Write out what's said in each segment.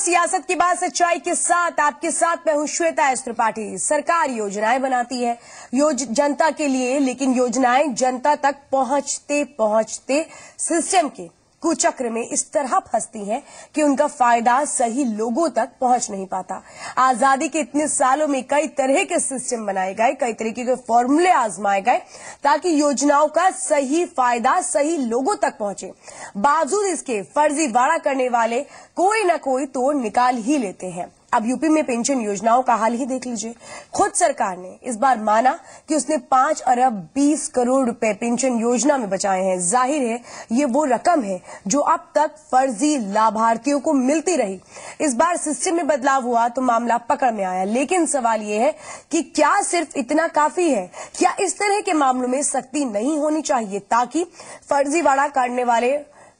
सियासत की बात सच्चाई के साथ आपके साथ मैं हूं श्वेता एस त्रिपाठी। सरकार योजनाएं बनाती है जनता के लिए, लेकिन योजनाएं जनता तक पहुंचते पहुंचते सिस्टम के कुचक्र में इस तरह फंसती हैं कि उनका फायदा सही लोगों तक पहुंच नहीं पाता। आजादी के इतने सालों में कई तरह के सिस्टम बनाए गए, कई तरीके के फॉर्मूले आजमाए गए ताकि योजनाओं का सही फायदा सही लोगों तक पहुंचे। बावजूद इसके फर्जीवाड़ा करने वाले कोई न कोई तोड़ निकाल ही लेते हैं। अब यूपी में पेंशन योजनाओं का हाल ही देख लीजिए। खुद सरकार ने इस बार माना कि उसने 5 अरब 20 करोड़ रुपए पेंशन योजना में बचाए हैं। जाहिर है ये वो रकम है जो अब तक फर्जी लाभार्थियों को मिलती रही। इस बार सिस्टम में बदलाव हुआ तो मामला पकड़ में आया, लेकिन सवाल ये है कि क्या सिर्फ इतना काफी है? क्या इस तरह के मामलों में सख्ती नहीं होनी चाहिए ताकि फर्जीवाड़ा करने वाले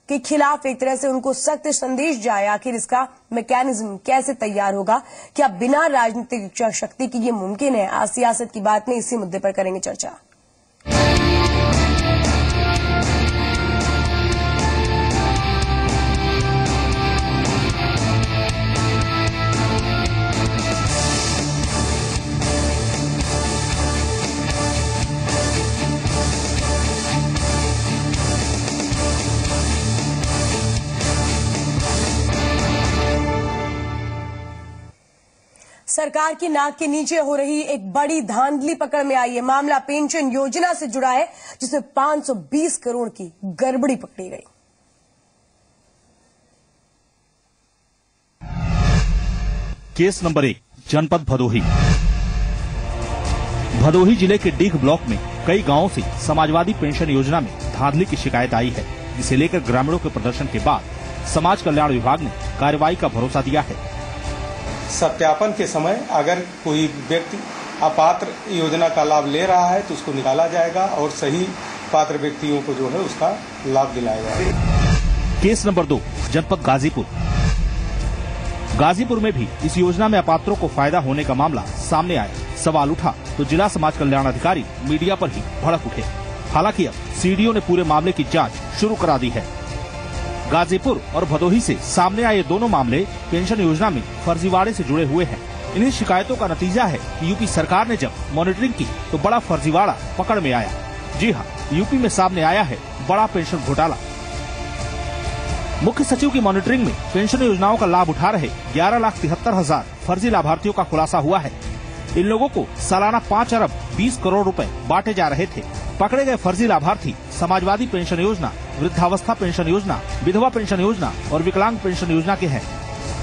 के खिलाफ एक तरह से उनको सख्त संदेश जाए? आखिर इसका मैकेनिज्म कैसे तैयार होगा? क्या बिना राजनीतिक इच्छा शक्ति की ये मुमकिन है? आज सियासत की बात में इसी मुद्दे पर करेंगे चर्चा। सरकार की नाक के नीचे हो रही एक बड़ी धांधली पकड़ में आई है। मामला पेंशन योजना से जुड़ा है, जिसमें 520 करोड़ की गड़बड़ी पकड़ी गई। केस नंबर 1, जनपद भदोही। भदोही जिले के डीह ब्लॉक में कई गांवों से समाजवादी पेंशन योजना में धांधली की शिकायत आई है, जिसे लेकर ग्रामीणों के प्रदर्शन के बाद समाज कल्याण विभाग ने कार्रवाई का भरोसा दिया है। सत्यापन के समय अगर कोई व्यक्ति अपात्र योजना का लाभ ले रहा है तो उसको निकाला जाएगा और सही पात्र व्यक्तियों को जो है उसका लाभ दिलाया जाएगा। केस नंबर 2, जनपद गाजीपुर। गाजीपुर में भी इस योजना में अपात्रों को फायदा होने का मामला सामने आया। सवाल उठा तो जिला समाज कल्याण अधिकारी मीडिया पर ही भड़क उठे। हालांकि अब सीडीओ ने पूरे मामले की जाँच शुरू करा दी है। गाजीपुर और भदोही से सामने आए दोनों मामले पेंशन योजना में फर्जीवाड़े से जुड़े हुए हैं। इन्हीं शिकायतों का नतीजा है कि यूपी सरकार ने जब मॉनिटरिंग की तो बड़ा फर्जीवाड़ा पकड़ में आया। जी हां, यूपी में सामने आया है बड़ा पेंशन घोटाला। मुख्य सचिव की मॉनिटरिंग में पेंशन योजनाओं का लाभ उठा रहे 11,73,000 फर्जी लाभार्थियों का खुलासा हुआ है। इन लोगों को सालाना 5 अरब 20 करोड़ रुपए बांटे जा रहे थे। पकड़े गए फर्जी लाभार्थी समाजवादी पेंशन योजना, वृद्धावस्था पेंशन योजना, विधवा पेंशन योजना और विकलांग पेंशन योजना के हैं।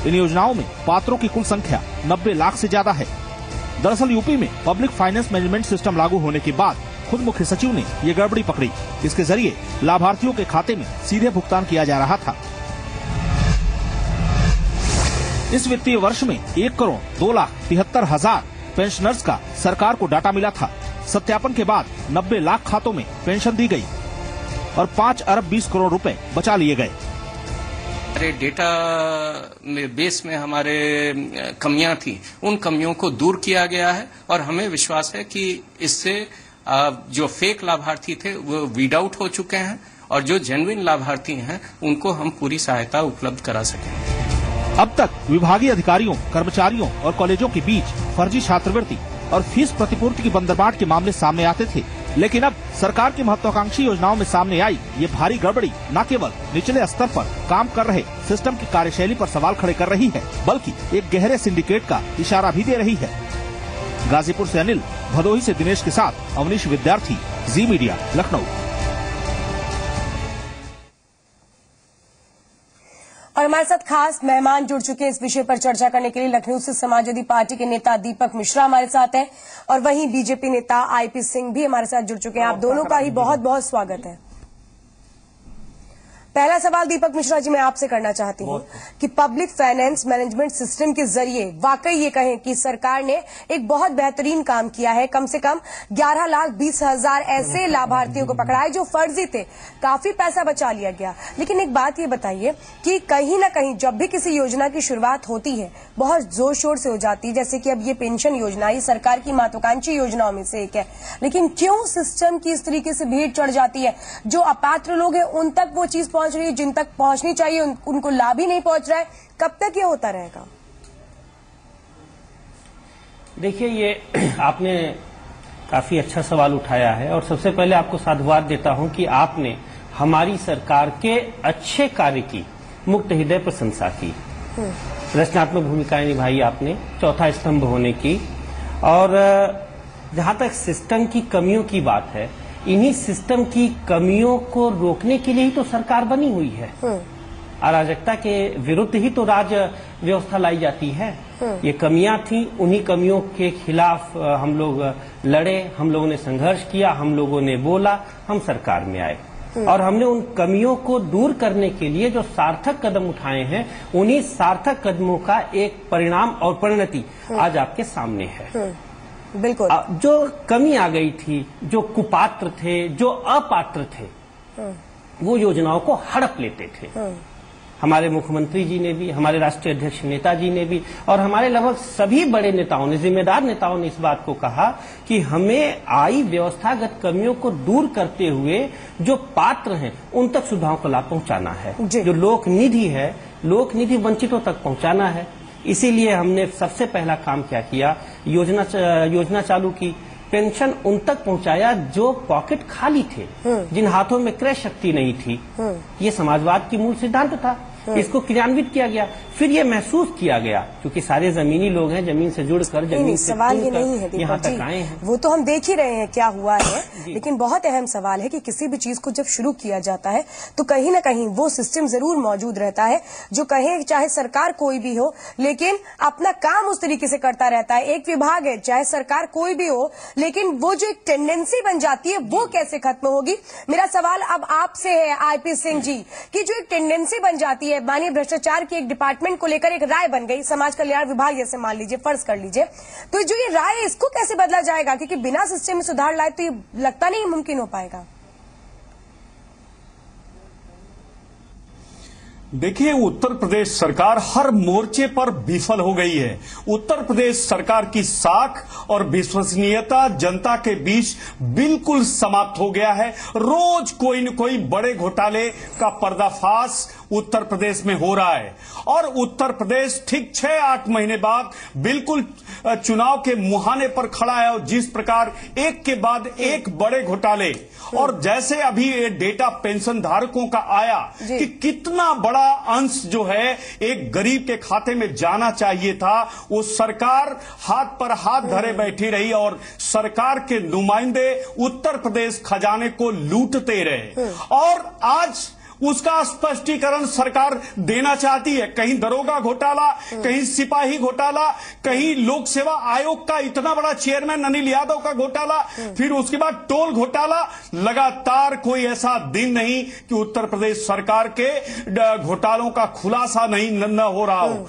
इन योजनाओं में पात्रों की कुल संख्या 90 लाख से ज्यादा है। दरअसल यूपी में पब्लिक फाइनेंस मैनेजमेंट सिस्टम लागू होने के बाद खुद मुख्य सचिव ने ये गड़बड़ी पकड़ी। इसके जरिए लाभार्थियों के खाते में सीधे भुगतान किया जा रहा था। इस वित्तीय वर्ष में 1,02,73,000 पेंशनर्स का सरकार को डाटा मिला था। सत्यापन के बाद 90 लाख खातों में पेंशन दी गई और 5 अरब 20 करोड़ रुपए बचा लिए गए। हमारे डेटा में बेस में हमारे कमियां थी, उन कमियों को दूर किया गया है और हमें विश्वास है कि इससे जो फेक लाभार्थी थे वो वीड आउट हो चुके हैं और जो जेन्युइन लाभार्थी हैं उनको हम पूरी सहायता उपलब्ध करा सकेंगे। अब तक विभागीय अधिकारियों, कर्मचारियों और कॉलेजों के बीच फर्जी छात्रवृत्ति और फीस प्रतिपूर्ति की बंदरबाट के मामले सामने आते थे, लेकिन अब सरकार की महत्वाकांक्षी योजनाओं में सामने आई ये भारी गड़बड़ी न केवल निचले स्तर पर काम कर रहे सिस्टम की कार्यशैली पर सवाल खड़े कर रही है, बल्कि एक गहरे सिंडिकेट का इशारा भी दे रही है। गाजीपुर से अनिल, भदोही से दिनेश के साथ अवनीश विद्यार्थी, जी मीडिया, लखनऊ। और हमारे साथ खास मेहमान जुड़ चुके हैं इस विषय पर चर्चा करने के लिए। लखनऊ से समाजवादी पार्टी के नेता दीपक मिश्रा हमारे साथ हैं और वहीं बीजेपी नेता आईपी सिंह भी हमारे साथ जुड़ चुके हैं। आप दोनों का ही बहुत बहुत स्वागत है। पहला सवाल दीपक मिश्रा जी मैं आपसे करना चाहती हूँ कि पब्लिक फाइनेंस मैनेजमेंट सिस्टम के जरिए वाकई ये कहें कि सरकार ने एक बहुत बेहतरीन काम किया है। कम से कम 11,20,000 ऐसे लाभार्थियों को पकड़ा है जो फर्जी थे, काफी पैसा बचा लिया गया। लेकिन एक बात ये बताइए कि कहीं ना कहीं जब भी किसी योजना की शुरुआत होती है बहुत जोर शोर से हो जाती है, जैसे कि अब ये पेंशन योजना ये सरकार की महत्वाकांक्षी योजनाओं में से एक है, लेकिन क्यों सिस्टम की इस तरीके से भीड़ चढ़ जाती है? जो अपात्र लोग हैं उन तक वो चीज पहुंच रही है, जिन तक पहुंचनी चाहिए उनको लाभ ही नहीं पहुंच रहा है। कब तक ये होता रहेगा? देखिए, ये आपने काफी अच्छा सवाल उठाया है और सबसे पहले आपको साधुवाद देता हूं कि आपने हमारी सरकार के अच्छे कार्य की मुक्त हृदय प्रशंसा की, रचनात्मक भूमिकाएं निभाई आपने, चौथा स्तंभ होने की। और जहां तक सिस्टम की कमियों की बात है, इन्हीं सिस्टम की कमियों को रोकने के लिए ही तो सरकार बनी हुई है। अराजकता के विरुद्ध ही तो राज व्यवस्था लाई जाती है। ये कमियां थी, उन्हीं कमियों के खिलाफ हम लोग लड़े, हम लोगों ने संघर्ष किया, हम लोगों ने बोला, हम सरकार में आए और हमने उन कमियों को दूर करने के लिए जो सार्थक कदम उठाए हैं, उन्हीं सार्थक कदमों का एक परिणाम और परिणति आज आपके सामने है। बिल्कुल। जो कमी आ गई थी, जो कुपात्र थे, जो अपात्र थे, वो योजनाओं को हड़प लेते थे। हमारे मुख्यमंत्री जी ने भी, हमारे राष्ट्रीय अध्यक्ष नेताजी ने भी और हमारे लगभग सभी बड़े नेताओं ने, जिम्मेदार नेताओं ने इस बात को कहा कि हमें आई व्यवस्थागत कमियों को दूर करते हुए जो पात्र हैं उन तक सुविधाओं का लाभ पहुंचाना है। जो लोक निधि है, लोक निधि वंचितों तक पहुंचाना है। इसीलिए हमने सबसे पहला काम क्या किया, योजना चालू की, पेंशन उन तक पहुंचाया जो पॉकेट खाली थे, जिन हाथों में क्रय शक्ति नहीं थी। ये समाजवाद की मूल सिद्धांत था, इसको क्रियान्वित किया गया। फिर ये महसूस किया गया, क्योंकि सारे जमीनी लोग हैं, जमीन से जुड़कर, जमीन से सवाल ये नहीं है यहाँ तक आए हैं। वो तो हम देख ही रहे हैं क्या हुआ है, लेकिन बहुत अहम सवाल है कि किसी भी चीज को जब शुरू किया जाता है तो कहीं ना कहीं वो सिस्टम जरूर मौजूद रहता है जो कहे चाहे सरकार कोई भी हो, लेकिन अपना काम उस तरीके से करता रहता है। एक विभाग है, चाहे सरकार कोई भी हो, लेकिन वो जो एक टेंडेंसी बन जाती है वो कैसे खत्म होगी? मेरा सवाल अब आपसे है आईपी सिंह जी, कि जो एक टेंडेंसी बन जाती है, मानिए भ्रष्टाचार की एक डिपार्टमेंट को लेकर एक राय बन गई, समाज कल्याण विभाग जैसे मान लीजिए, फर्ज कर लीजिए, तो जो ये राय है इसको कैसे बदला जाएगा? क्योंकि बिना सिस्टम में सुधार लाए तो ये लगता नहीं मुमकिन हो पाएगा। देखिए, उत्तर प्रदेश सरकार हर मोर्चे पर विफल हो गई है। उत्तर प्रदेश सरकार की साख और विश्वसनीयता जनता के बीच बिल्कुल समाप्त हो गया है। रोज कोई न कोई बड़े घोटाले का पर्दाफाश उत्तर प्रदेश में हो रहा है और उत्तर प्रदेश ठीक 6-8 महीने बाद बिल्कुल चुनाव के मुहाने पर खड़ा है। और जिस प्रकार एक के बाद एक बड़े घोटाले, और जैसे अभी ये डेटा पेंशन धारकों का आया कि कितना बड़ा अंश जो है एक गरीब के खाते में जाना चाहिए था, वो सरकार हाथ पर हाथ धरे बैठी रही और सरकार के नुमाइंदे उत्तर प्रदेश खजाने को लूटते रहे। और आज उसका स्पष्टीकरण सरकार देना चाहती है। कहीं दरोगा घोटाला, कहीं सिपाही घोटाला, कहीं लोक सेवा आयोग का इतना बड़ा चेयरमैन अनिल यादव का घोटाला, फिर उसके बाद टोल घोटाला। लगातार कोई ऐसा दिन नहीं कि उत्तर प्रदेश सरकार के घोटालों का खुलासा नहीं न हो रहा हो।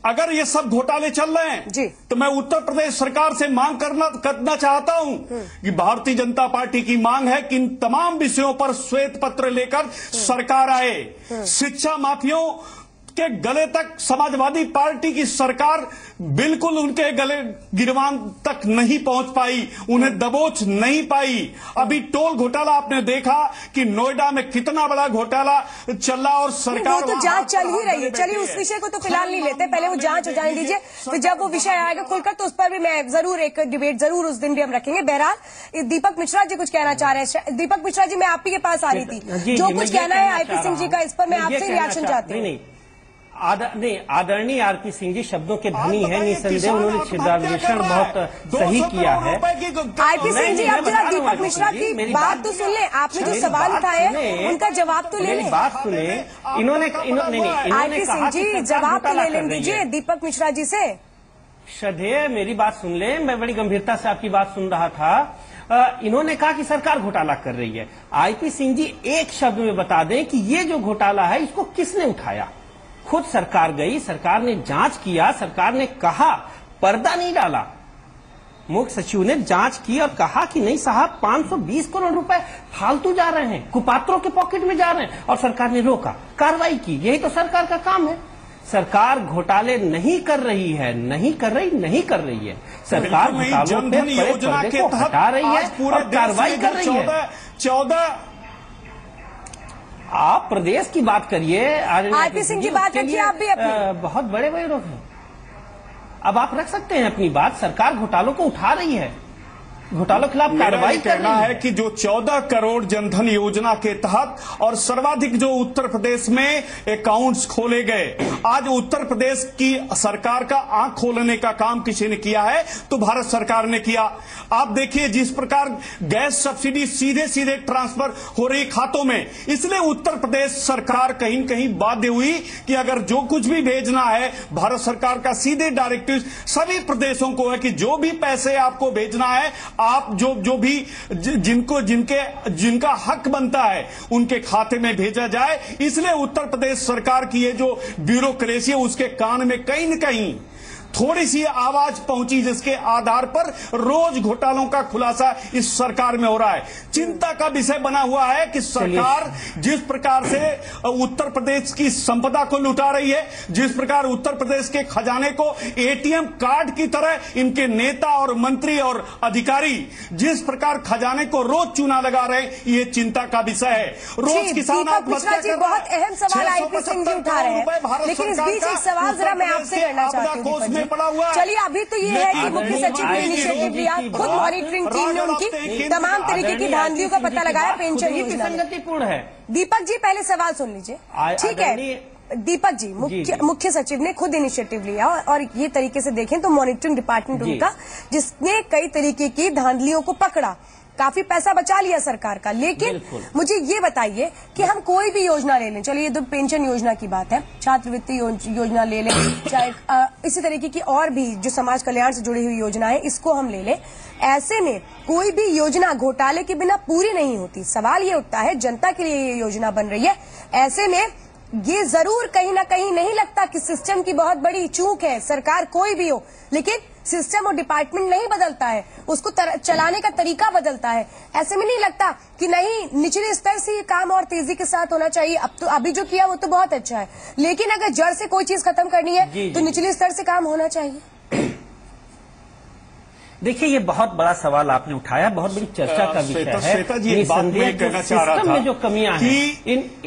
अगर ये सब घोटाले चल रहे हैं तो मैं उत्तर प्रदेश सरकार से मांग करना चाहता हूं कि भारतीय जनता पार्टी की मांग है कि इन तमाम विषयों पर श्वेत पत्र लेकर सरकार आए। शिक्षा माफियों के गले तक समाजवादी पार्टी की सरकार बिल्कुल उनके गले गिरवान तक नहीं पहुंच पाई, उन्हें दबोच नहीं पाई। अभी टोल घोटाला आपने देखा कि नोएडा में कितना बड़ा घोटाला चल रहा और सरकार, वो तो जांच चल ही रही है। चलिए उस विषय को तो फिलहाल नहीं लेते, पहले वो जांच हो जाने दीजिए, फिर जब वो विषय आएगा खुलकर तो उस पर भी मैं जरूर एक डिबेट जरूर उस दिन भी हम रखेंगे। बहरहाल दीपक मिश्रा जी कुछ कहना चाह रहे हैं। दीपक मिश्रा जी, मैं आप ही के पास आ रही थी, जो कुछ कहना है आईपी सिंह जी का, इस पर मैं आपसे रिएक्शन चाहती हूँ। आदरणीय आरपी सिंह जी शब्दों के धनी है, निसंदेह उन्होंने क्षेत्रान्वेषण बहुत सही किया है। आरपी सिंह जी, आप जरा दीपक मिश्रा की बात तो सुन लें, आपने जो सवाल उठाए हैं उनका जवाब तो ले लें। बात सुने, इन्होंने आरपी सिंह जी जवाब तो ले लें दीजिए दीपक मिश्रा जी से। श्रद्धेय, मेरी बात सुन ले, मैं बड़ी गंभीरता से आपकी बात सुन रहा था। इन्होंने कहा कि सरकार घोटाला कर रही है। आईपी सिंह जी एक शब्द में बता दें कि ये जो घोटाला है इसको किसने उठाया? खुद सरकार गई, सरकार ने जांच किया, सरकार ने कहा, पर्दा नहीं डाला। मुख्य सचिव ने जांच की और कहा कि नहीं साहब, 520 करोड़ रुपए फालतू जा रहे हैं, कुपात्रों के पॉकेट में जा रहे हैं, और सरकार ने रोका, कार्रवाई की। यही तो सरकार का काम है। सरकार घोटाले नहीं कर रही है, नहीं कर रही है। सरकार घोटालों पे बड़े पर्दे को हटा रही है और कार्रवाई कर रही है। आप प्रदेश की बात करिए, आरपी सिंह की बात रखिए आप भी अपनी। बहुत बड़े बड़े लोग हैं। अब आप रख सकते हैं अपनी बात, सरकार घोटालों को उठा रही है, घोटालों के खिलाफ कार्रवाई कर कहना रही है कि जो 14 करोड़ जनधन योजना के तहत और सर्वाधिक जो उत्तर प्रदेश में अकाउंट्स खोले गए, आज उत्तर प्रदेश की सरकार का आंख खोलने का काम किसी ने किया है तो भारत सरकार ने किया। आप देखिए जिस प्रकार गैस सब्सिडी सीधे सीधे ट्रांसफर हो रही खातों में, इसलिए उत्तर प्रदेश सरकार कहीं न कहीं बाध्य हुई कि अगर जो कुछ भी भेजना है, भारत सरकार का सीधे डायरेक्टिव सभी प्रदेशों को है कि जो भी पैसे आपको भेजना है, आप जो भी जिनका हक बनता है उनके खाते में भेजा जाए। इसलिए उत्तर प्रदेश सरकार की ये जो ब्यूरोक्रेसी है उसके कान में कहीं न कहीं थोड़ी सी आवाज पहुंची, जिसके आधार पर रोज घोटालों का खुलासा इस सरकार में हो रहा है। चिंता का विषय बना हुआ है कि सरकार जिस प्रकार से उत्तर प्रदेश की संपदा को लुटा रही है, जिस प्रकार उत्तर प्रदेश के खजाने को एटीएम कार्ड की तरह इनके नेता और मंत्री और अधिकारी जिस प्रकार खजाने को रोज चूना लगा रहे हैं, ये चिंता का विषय है। रोज किसान आत्महत्या कर रहा है। बहुत अहम सवाल आईपी सिंह जी उठा रहे हैं, लेकिन इस बीच एक सवाल जरा मैं आपसे करना चाहती हूँ। चलिए, अभी तो ये है कि मुख्य सचिव ने इनिशिएटिव लिया, खुद मॉनिटरिंग टीम ने उनकी तमाम तरीके की धांधलियों का पता लगाया पेंशन योजना में। संगतिपूर्ण है। दीपक जी पहले सवाल सुन लीजिए, ठीक है। दीपक जी, मुख्य सचिव ने खुद इनिशिएटिव लिया और ये तरीके से देखें तो मॉनिटरिंग डिपार्टमेंट उनका, जिसने कई तरीके की धांधलियों को पकड़ा, काफी पैसा बचा लिया सरकार का। लेकिन मुझे ये बताइए कि हम कोई भी योजना ले लें, चलिए ये तो पेंशन योजना की बात है, छात्रवृत्ति योजना ले लें, चाहे इसी तरीके की और भी जो समाज कल्याण से जुड़ी हुई योजना है, इसको हम ले लें। ऐसे में कोई भी योजना घोटाले के बिना पूरी नहीं होती। सवाल ये उठता है, जनता के लिए ये योजना बन रही है, ऐसे में ये जरूर कहीं ना कहीं नहीं लगता कि सिस्टम की बहुत बड़ी चूक है, सरकार कोई भी हो, लेकिन सिस्टम और डिपार्टमेंट नहीं बदलता है, उसको चलाने का तरीका बदलता है। ऐसे में नहीं लगता कि नहीं निचले स्तर से ये काम और तेजी के साथ होना चाहिए। अब तो अभी जो किया वो तो बहुत अच्छा है, लेकिन अगर जड़ से कोई चीज खत्म करनी है तो निचले स्तर से काम होना चाहिए। देखिए, ये बहुत बड़ा सवाल आपने उठाया, बहुत बड़ी चर्चा का विषय है। श्वेता जी, एक बात मैं कहना चाह रहा था में जो कमियां हैं,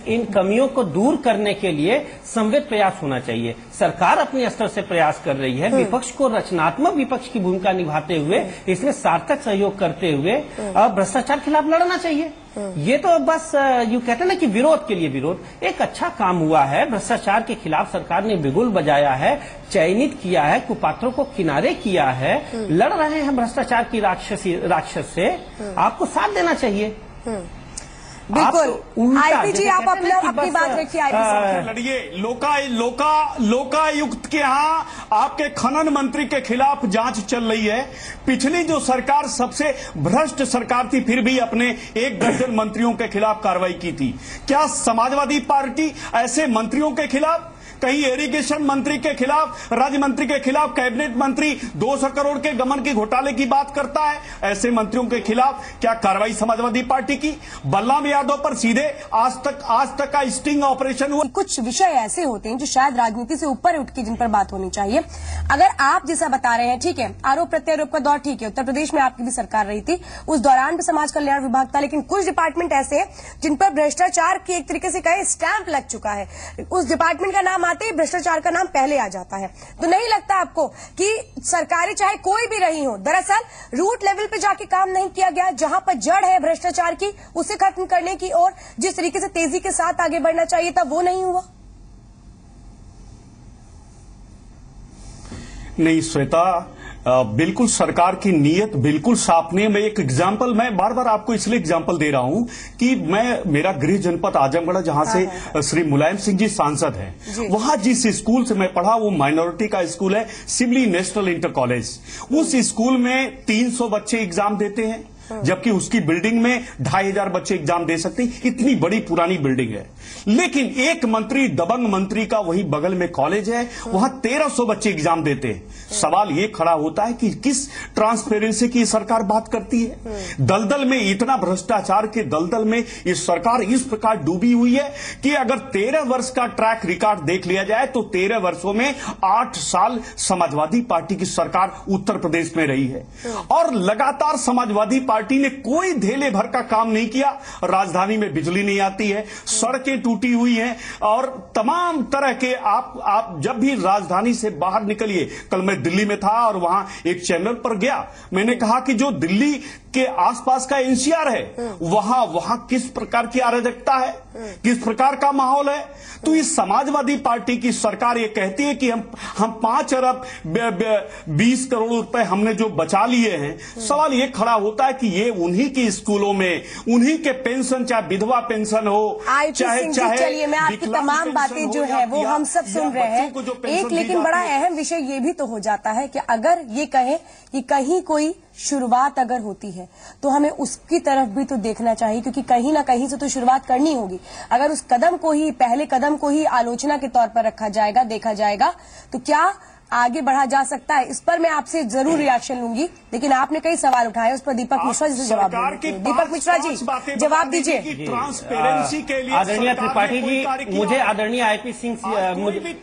इन कमियों को दूर करने के लिए संवेद प्रयास होना चाहिए। सरकार अपने स्तर से प्रयास कर रही है, विपक्ष को रचनात्मक विपक्ष की भूमिका निभाते हुए, इसमें सार्थक सहयोग करते हुए भ्रष्टाचार खिलाफ लड़ना चाहिए। ये तो बस यूं कहते हैं ना कि विरोध के लिए विरोध। एक अच्छा काम हुआ है, भ्रष्टाचार के खिलाफ सरकार ने बिगुल बजाया है, चयनित किया है, कुपात्रों को किनारे किया है, लड़ रहे हैं भ्रष्टाचार की राक्षस से। आपको साथ देना चाहिए। बिल्कुल आईपी जी, आप अपनी बात रखिए। लड़िए, लोकायुक्त के यहाँ आपके खनन मंत्री के खिलाफ जांच चल रही है। पिछली जो सरकार सबसे भ्रष्ट सरकार थी, फिर भी अपने 1 दर्जन मंत्रियों के खिलाफ कार्रवाई की थी। क्या समाजवादी पार्टी ऐसे मंत्रियों के खिलाफ, कहीं इरिगेशन मंत्री के खिलाफ, राज्य मंत्री के खिलाफ, कैबिनेट मंत्री 200 करोड़ के गमन की घोटाले की बात करता है? ऐसे मंत्रियों के खिलाफ क्या कार्रवाई समाजवादी पार्टी की? बलराम यादव पर सीधे आज तक का स्टिंग ऑपरेशन हुआ। कुछ विषय ऐसे होते हैं जो शायद राजनीति से ऊपर उठ के जिन पर बात होनी चाहिए। अगर आप जैसा बता रहे हैं, ठीक है, आरोप प्रत्यारोप का दौर ठीक है, उत्तर प्रदेश में आपकी भी सरकार रही थी, उस दौरान भी समाज कल्याण विभाग था, लेकिन कुछ डिपार्टमेंट ऐसे हैं जिन पर भ्रष्टाचार की एक तरीके से कहे स्टैंप लग चुका है। उस डिपार्टमेंट का नाम आते ही भ्रष्टाचार का नाम पहले आ जाता है। तो नहीं लगता आपको कि सरकारें चाहे कोई भी रही हो, दरअसल रूट लेवल पे जाके काम नहीं किया गया, जहां पर जड़ है भ्रष्टाचार की उसे खत्म करने की और जिस तरीके से तेजी के साथ आगे बढ़ना चाहिए था वो नहीं हुआ? नहीं श्वेता, बिल्कुल सरकार की नीयत बिल्कुल साफ नहीं है। मैं एक एग्जांपल, मैं बार बार आपको इसलिए एग्जांपल दे रहा हूं कि मेरा गृह जनपद आजमगढ़, जहां से श्री मुलायम सिंह जी सांसद हैं, वहां जिस स्कूल से मैं पढ़ा वो माइनॉरिटी का स्कूल है, सिमली नेशनल इंटर कॉलेज। उस स्कूल में 300 बच्चे एग्जाम देते हैं, जबकि उसकी बिल्डिंग में 2500 बच्चे एग्जाम दे सकते हैं। इतनी बड़ी पुरानी बिल्डिंग है। लेकिन एक मंत्री, दबंग मंत्री का वही बगल में कॉलेज है, वहां 1300 बच्चे एग्जाम देते हैं। सवाल ये खड़ा होता है कि किस ट्रांसपेरेंसी की सरकार बात करती है। दलदल में, इतना भ्रष्टाचार के दलदल में ये सरकार इस प्रकार डूबी हुई है कि अगर 13 वर्ष का ट्रैक रिकॉर्ड देख लिया जाए तो 13 वर्षों में 8 साल समाजवादी पार्टी की सरकार उत्तर प्रदेश में रही है और लगातार समाजवादी पार्टी ने कोई धेले भर का काम नहीं किया। राजधानी में बिजली नहीं आती है, सड़कें टूटी हुई हैं और तमाम तरह के आप जब भी राजधानी से बाहर निकलिए, कल मैं दिल्ली में था और वहां एक चैनल पर गया, मैंने कहा कि जो दिल्ली के आसपास का एनसीआर है वहां किस प्रकार की अराजकता है, किस प्रकार का माहौल है। तो इस समाजवादी पार्टी की सरकार ये कहती है कि हम 5 अरब 20 करोड़ रुपए हमने जो बचा लिए हैं। सवाल ये खड़ा होता है कि ये उन्हीं की स्कूलों में, उन्हीं के पेंशन, चाहे विधवा पेंशन हो, चाहे चलिए मैं आपकी तमाम बातें जो है वो हम सब सुन रहे हैं। एक लेकिन बड़ा अहम विषय ये भी तो हो जाता है कि अगर ये कहें कि कहीं कोई शुरुआत अगर होती है तो हमें उसकी तरफ भी तो देखना चाहिए, क्योंकि कहीं ना कहीं से तो शुरुआत करनी होगी। अगर उस कदम को ही, पहले कदम को ही आलोचना के तौर पर रखा जाएगा, देखा जाएगा, तो क्या आगे बढ़ा जा सकता है? इस पर मैं आपसे जरूर रिएक्शन लूंगी, लेकिन आपने कई सवाल उठाए, उस पर दीपक मिश्रा जी से जवाब देंगे। दीपक मिश्रा जी जवाब दीजिए। ट्रांसपेरेंसी के लिए आदरणीय त्रिपाठी जी, मुझे आदरणीय आईपी सिंह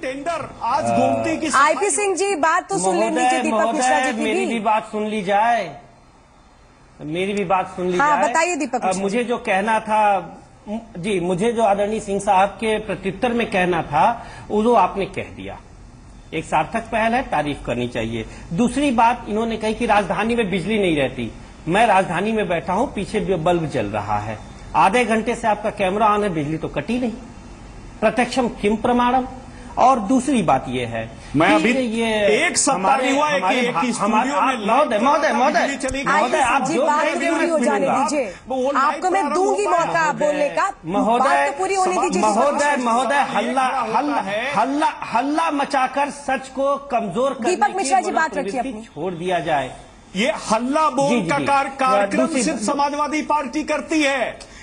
टेंडर आज गोमती की आईपी सिंह जी बात तो सुन लीजिए। दीपक मिश्रा जी मेरी भी बात सुन ली जाए, मेरी भी बात सुन ली जाए। बताइए दीपक। मुझे जो कहना था जी, मुझे जो आदरणीय सिंह साहब के प्रत्युत्तर में कहना था वो आपने कह दिया। एक सार्थक पहल है, तारीफ करनी चाहिए। दूसरी बात इन्होंने कही कि राजधानी में बिजली नहीं रहती। मैं राजधानी में बैठा हूं, पीछे बल्ब जल रहा है, आधे घंटे से आपका कैमरा ऑन है, बिजली तो कटी नहीं। प्रत्यक्षम किम प्रमाणम। और दूसरी बात यह है, मैं अभी ये एक सप्ताह हुआ है कि एक स्टूडियो में महोदय आप जो हो जाने दीजिए, आपको मैं दूंगी मौका बोलने का। महोदय तो पूरी होने दीजिए। महोदय हल्ला मचाकर सच को कमजोर करने दीपक मिश्रा जी बात रखिए अपनी, छोड़ दिया जाए। ये हल्ला बोल का कार्यक्रम सिर्फ समाजवादी पार्टी करती है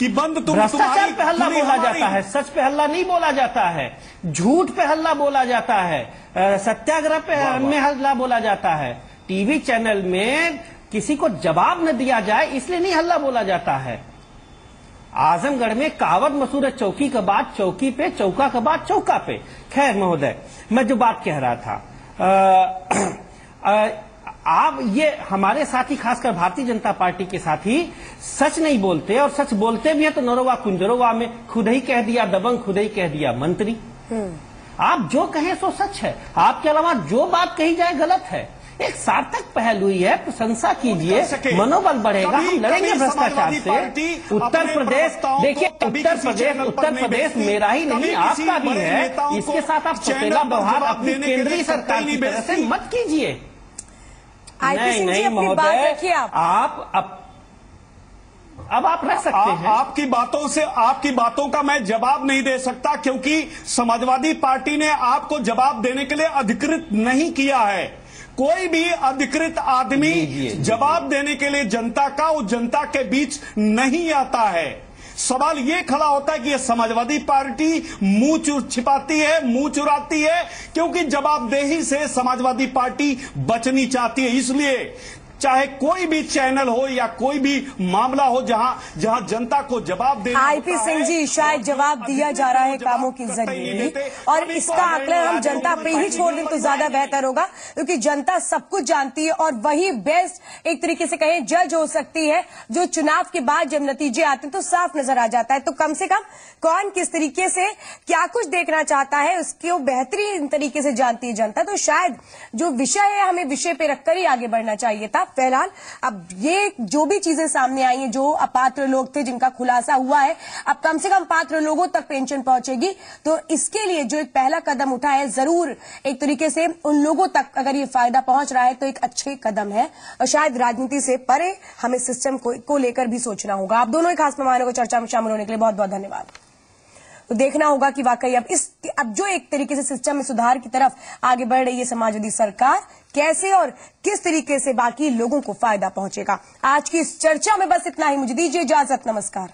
कि बंद तुम भ्रष्टाचार पे हल्ला बोला जाता है, सच पे हल्ला नहीं बोला जाता है, झूठ पे हल्ला बोला जाता है, सत्याग्रह पे में हल्ला बोला जाता है। टीवी चैनल में किसी को जवाब न दिया जाए इसलिए नहीं हल्ला बोला जाता है। आजमगढ़ में कहावत मशहूर है, चौकी का बात चौकी पे, चौका का बात चौका पे। खैर महोदय, मैं जो बात कह रहा था, आप ये हमारे साथी, खासकर भारतीय जनता पार्टी के साथी सच नहीं बोलते, और सच बोलते भी है तो नरोवा कुंजरोवा में खुद ही कह दिया दबंग, खुद ही कह दिया मंत्री। आप जो कहें सो सच है, आपके अलावा जो बात कही जाए गलत है। एक सार्थक पहल हुई है, प्रशंसा कीजिए, मनोबल बढ़ेगा, हम लड़ेंगे भ्रष्टाचार से। उत्तर प्रदेश, देखिए उत्तर प्रदेश मेरा ही नहीं आपका भी है, इसके साथ आप सौतेला व्यवहार अपनी केंद्रीय सरकार की तरफ से मत कीजिए। नहीं महोदय, आप अब आप रख सकते हैं। आपकी बातों का मैं जवाब नहीं दे सकता, क्योंकि समाजवादी पार्टी ने आपको जवाब देने के लिए अधिकृत नहीं किया है। कोई भी अधिकृत आदमी जवाब देने के लिए जनता का, वो जनता के बीच नहीं आता है। सवाल ये खड़ा होता है कि ये समाजवादी पार्टी मुंह छिपाती है, मुंह चुराती है, क्योंकि जवाबदेही से समाजवादी पार्टी बचनी चाहती है। इसलिए चाहे कोई भी चैनल हो या कोई भी मामला हो जहां जनता को जवाब देना, आईपी सिंह जी शायद जवाब दिया जा रहा है कामों के जरिए, और इसका आकलन हम जनता पे ही छोड़ दें तो ज्यादा बेहतर होगा, क्योंकि जनता सब कुछ जानती है और वही बेस्ट एक तरीके से कहें जज हो सकती है। जो चुनाव के बाद जब नतीजे आते हैं तो साफ नजर आ जाता है। तो कम से कम कौन किस तरीके से क्या कुछ देखना चाहता है उसको बेहतरीन तरीके से जानती है जनता। तो शायद जो विषय है हमें विषय पे रखकर ही आगे बढ़ना चाहिए था। फिलहाल अब ये जो भी चीजें सामने आई हैं, जो अपात्र लोग थे जिनका खुलासा हुआ है, अब कम से कम पात्र लोगों तक पेंशन पहुंचेगी। तो इसके लिए जो एक पहला कदम उठा है, जरूर एक तरीके से उन लोगों तक अगर ये फायदा पहुंच रहा है तो एक अच्छे कदम है, और शायद राजनीति से परे हमें सिस्टम को लेकर भी सोचना होगा। आप दोनों ही खास मेहमानों को चर्चा में शामिल होने के लिए बहुत बहुत धन्यवाद। तो देखना होगा कि वाकई अब जो एक तरीके से सिस्टम में सुधार की तरफ आगे बढ़ रही है समाजवादी सरकार, कैसे और किस तरीके से बाकी लोगों को फायदा पहुंचेगा। आज की इस चर्चा में बस इतना ही। मुझे दीजिए इजाजत, नमस्कार।